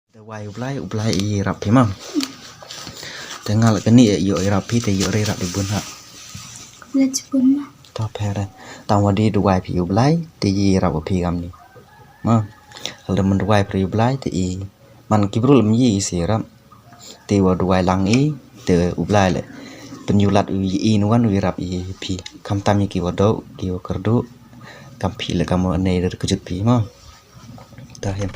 Ublay i rap phim không? Tengah cái này yo rap phi thì yo rap di bun ha. Let's bun ma. Top hair đây. Tao vào đi Dubai phi ublay thì rap phi gam ni. Ma. Kalau men Dubai phi ublay thì man kibru lam yi si rap. Thì vào Dubai lang i từ ublay le. Penyulat i nuan wi rap i phi. Kam tam ki wado ki kerdu. Kam phi le kamu anei dari kejut phi ma. Dah hem.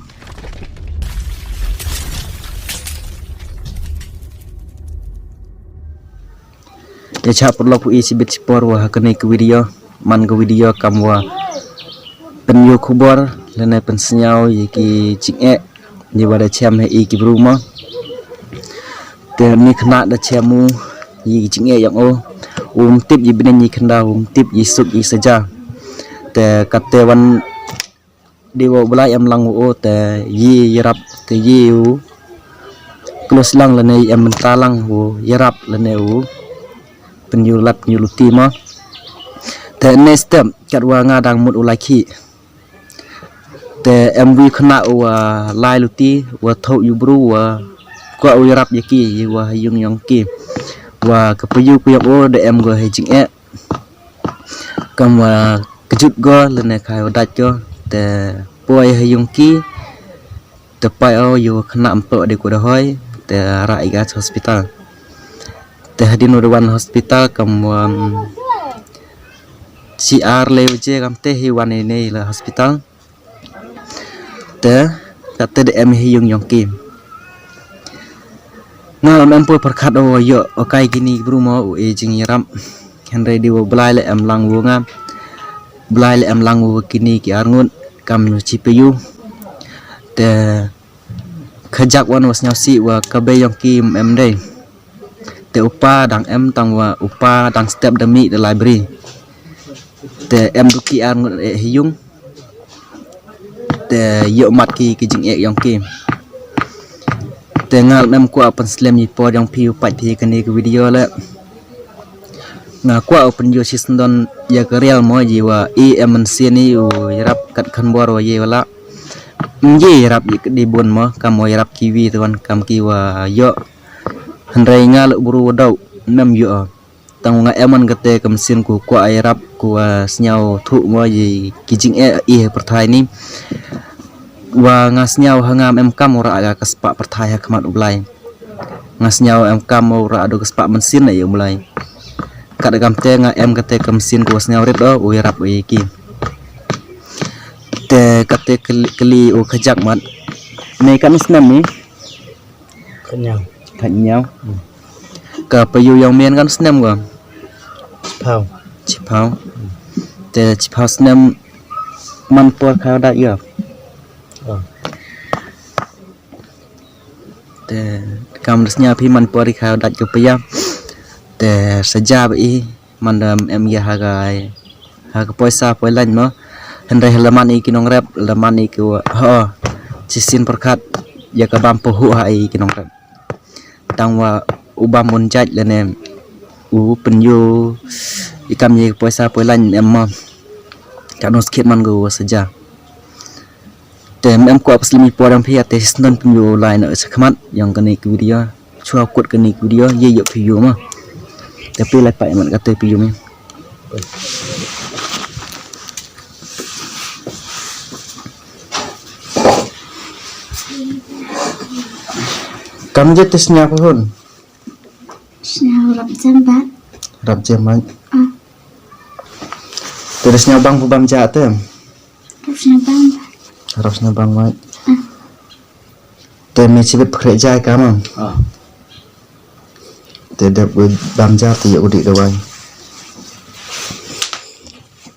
Ya cak perlu ku isi bit spor wah kene ke video man ke video kam wah penyu kubor lene pensenyau yiki cinge ni wada cem he ki bruma te ni kena da cemu yiki cinge yang tip yi benen yi kenda tip yi suk yi saja te kate wan dewa belai am lang te yi yarap te yi close lang lene am mentalang yarap lene penyulat penyuluti mah te next step kadwa ngadang mut ulaki te MV kena wa lai luti wa thau yubru wa kwa uyarap yaki wa yung yongki wa kepayu kuyak de em go hejing kam wa kejut go lene kai odat jo te poi hayungki te pai yo kena empo de ko dahoi te rai gas hospital te hadin udawan hospital kam CR leuje kam te hiwan ini la hospital te kate de em hiyung yongki ngal em po perkhat yo okai gini brumo jing yaram henry di blai le em lang wonga blai le em lang wo kini ki arngun kam cipu te khajak wan was nyausi wa kabe yongki em dei te upa dang em tang wa upa dang step demi the library te em duki an hiyung te yo mat ki jing yang ki te ngal em ko apan slam ni po yang pi upat pi kani ke video le nga ko open yo sisndon ya ke real mo ji wa em ni yarap kat khan bor wa ye wala ye rap di bun mo kam mo yarap kiwi tuan kam ki wa yo Henry ngal buru dau nam yo tang nga eman kate kamsin ku kwa airap ku snyau thu mo yi kijing perthai ni wa ngasnyau hangam em kam ora aga kaspa perthai hakmat ublai ngasnyau em kam ora ado kaspa mensin ya mulai kada gamte nga em kate kamsin ku snyau ret o irap ki te kate keli o khajak mat nei kan snam ni Khanyau ka payu yang men kan snem go chipau te chipau snem man por khao da yo te kam snya phi man por khao da jo pya te saja bi mandam em ya ha poisa poi lan no hendai halaman i kinong rep halaman i ko ho cisin perkat ya ka bam pohu ha i kinong rep tang wa ubam monjat lene penyu ikam ye poisa poilan em kanos kit man go saja tem em ko aslimi podam phi ate snon penyu lain sakmat yang kene video chua kut kene video ye yo video ma tapi lai pai man kate video me Kamu jadi tesnya apa pun? Snya rap jambat. Rap jaman. Terusnya bang pubam jatuh. Rapsnya bang mat. Temi cibet pekerja kamu. Tidak bam jatuh ya udik doang.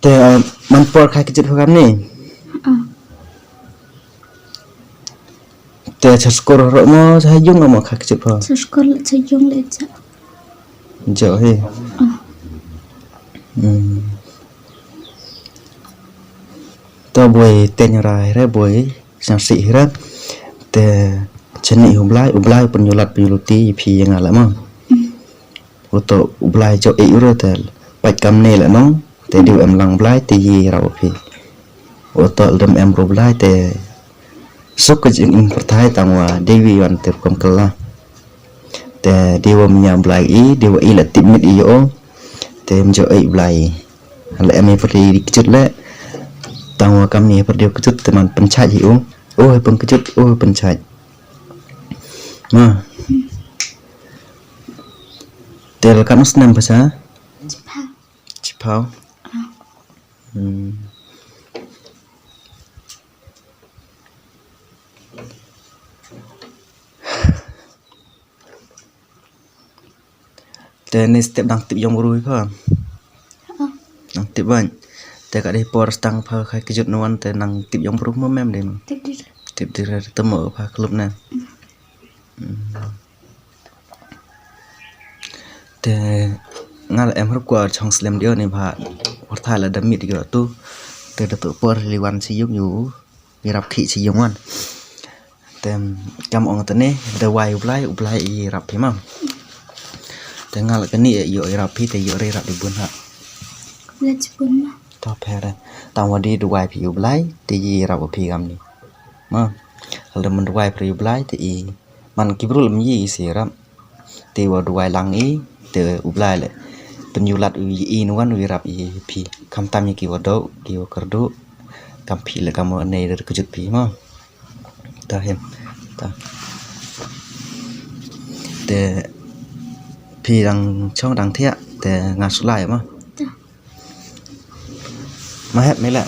Te manpor kai kejut kamu ni. Te skor ro mo sayung mo khak chip ho skor le sayung le cha jo he to boy ten rai re boy sang si ra te cheni ublai penyuluti phi yang ala mo oto ublai jo e ro te pai kam ne la no te diu em lang blai te yi ra phi oto dem em ro blai te sok ke jeng ing pertai tangwa dewi wan tep kom kala te dewa menyamblai dewa ila timit iyo te mjo blai hal emi perdi dikejut le tangwa kami perdi kejut teman pencaj iyo pengkejut pencaj ma tel kamu senang bahasa Jepang. Cipau Te ni step dang tip yang burui kah? Nang tip ban. Te kat deh por stang pha khai kejut nuan te nang tip yang burui mo mem dem. Tiếp đi. Tip dire temo pha klub na. Te ngal em har kwa chong slam dio ni pha por tha la damit yo tu. Te da tu por liwan si yuk yu. Virap khi si yung wan. Te kam ong te ne da wai ublai I rap hi ma. Te ngal ka ni yo rap hi te yo re rap di bun ha. Là chỉ buồn mà. To pera tang wadi duwai pi ublai te yi rap pi gam ni ma hal man duwai pri ublai te I man kibrul mi si ram te wa duwai lang I te ublai le penyulat I nuan wi rap I pi kam tam ki wado ki wa kerdu kam pi le kam ne der kejut pi ma ta hem ta te pi dang chong dang thia te ngasulai ma ma het mấy lạ